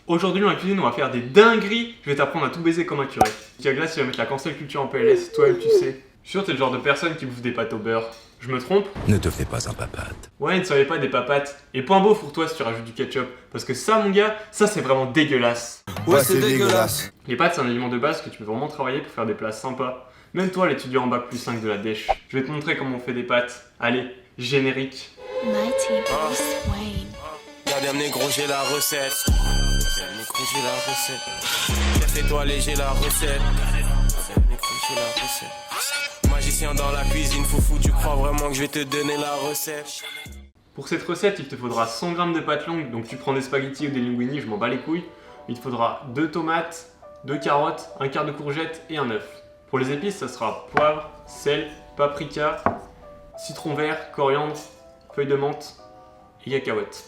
Aujourd'hui dans la cuisine on va faire des dingueries. Je vais t'apprendre à tout baiser comme un curé. Tiaglas il va mettre la cancel culture en PLS, toi-même tu sais. Je suis sûr que t'es le genre de personne qui bouffe des pâtes au beurre. Je me trompe? Ne te fais pas un papate. Ouais, ne soyez pas des papates. Et point beau pour toi si tu rajoutes du ketchup. Parce que ça mon gars, ça c'est vraiment dégueulasse. Ouais, c'est dégueulasse. Les pâtes c'est un aliment de base que tu peux vraiment travailler pour faire des plats sympas. Même toi l'étudiant en bac plus 5 de la dèche. Je vais te montrer comment on fait des pâtes. Allez, générique. Mighty Bruce Wayne. Bienvenue gros, j'ai la recette. Bienvenue gros, j'ai la recette. Chef étoilé, j'ai la recette. Bienvenue gros, j'ai la recette. Magicien dans la cuisine, foufou, tu crois vraiment que je vais te donner la recette? Pour cette recette, il te faudra 100 g de pâte longue, donc tu prends des spaghettis ou des linguini, je m'en bats les couilles. Il te faudra 2 tomates, 2 carottes, un quart de courgette et un œuf. Pour les épices, ça sera poivre, sel, paprika, citron vert, coriandre, feuilles de menthe et cacahuètes.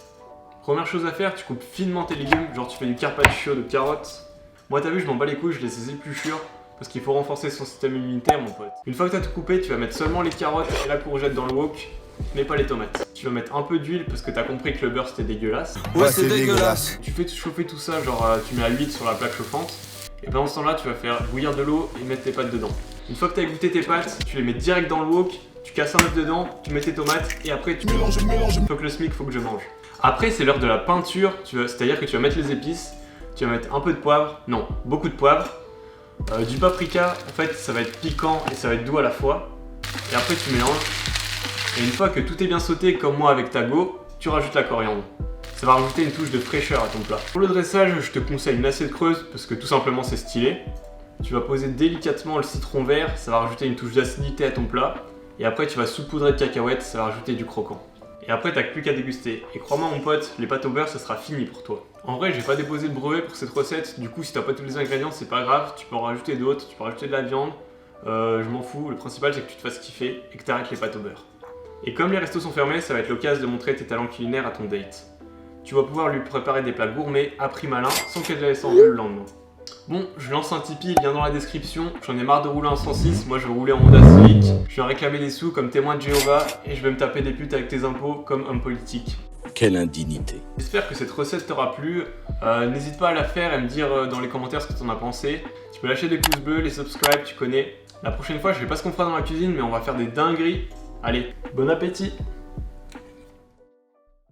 Première chose à faire, tu coupes finement tes légumes, genre tu fais du carpaccio de carottes. Moi t'as vu, je m'en bats les couilles, je laisse les épluchures parce qu'il faut renforcer son système immunitaire mon pote. Une fois que t'as tout coupé, tu vas mettre seulement les carottes et la courgette dans le wok, mais pas les tomates. Tu vas mettre un peu d'huile parce que t'as compris que le beurre c'était dégueulasse. Ouais, c'est dégueulasse. Tu fais chauffer tout ça, genre tu mets à 8 sur la plaque chauffante. Et pendant ce temps là, tu vas faire bouillir de l'eau et mettre tes pâtes dedans. Une fois que t'as goûté tes pâtes, tu les mets direct dans le wok, tu casses un œuf dedans, tu mets tes tomates et après tu mélanges. Faut que le SMIC, faut que je mange. Après c'est l'heure de la peinture, c'est-à-dire que tu vas mettre les épices, tu vas mettre un peu de poivre, non, beaucoup de poivre, du paprika, en fait ça va être piquant et ça va être doux à la fois. Et après tu mélanges. Et une fois que tout est bien sauté comme moi avec ta go, tu rajoutes la coriandre. Ça va rajouter une touche de fraîcheur à ton plat. Pour le dressage, je te conseille une assiette creuse parce que tout simplement c'est stylé. Tu vas poser délicatement le citron vert, ça va rajouter une touche d'acidité à ton plat. Et après tu vas saupoudrer de cacahuètes, ça va rajouter du croquant. Et après t'as plus qu'à déguster. Et crois-moi mon pote, les pâtes au beurre ça sera fini pour toi. En vrai j'ai pas déposé de brevet pour cette recette, du coup si t'as pas tous les ingrédients c'est pas grave, tu peux en rajouter d'autres, tu peux rajouter de la viande. Je m'en fous, le principal c'est que tu te fasses kiffer et que t'arrêtes les pâtes au beurre. Et comme les restos sont fermés, ça va être l'occasion de montrer tes talents culinaires à ton date. Tu vas pouvoir lui préparer des plats gourmets à prix malin sans qu'elle laisse en vue le lendemain. Bon, je lance un Tipeee, lien dans la description. J'en ai marre de rouler en 106, moi je vais rouler en Honda Civic. Je viens réclamer des sous comme témoin de Jéhovah et je vais me taper des putes avec tes impôts comme homme politique. Quelle indignité. J'espère que cette recette t'aura plu. N'hésite pas à la faire et me dire dans les commentaires ce que t'en as pensé. Tu peux lâcher des pouces bleus, les subscribe, tu connais. La prochaine fois, je sais pas ce qu'on fera dans la cuisine, mais on va faire des dingueries. Allez, bon appétit!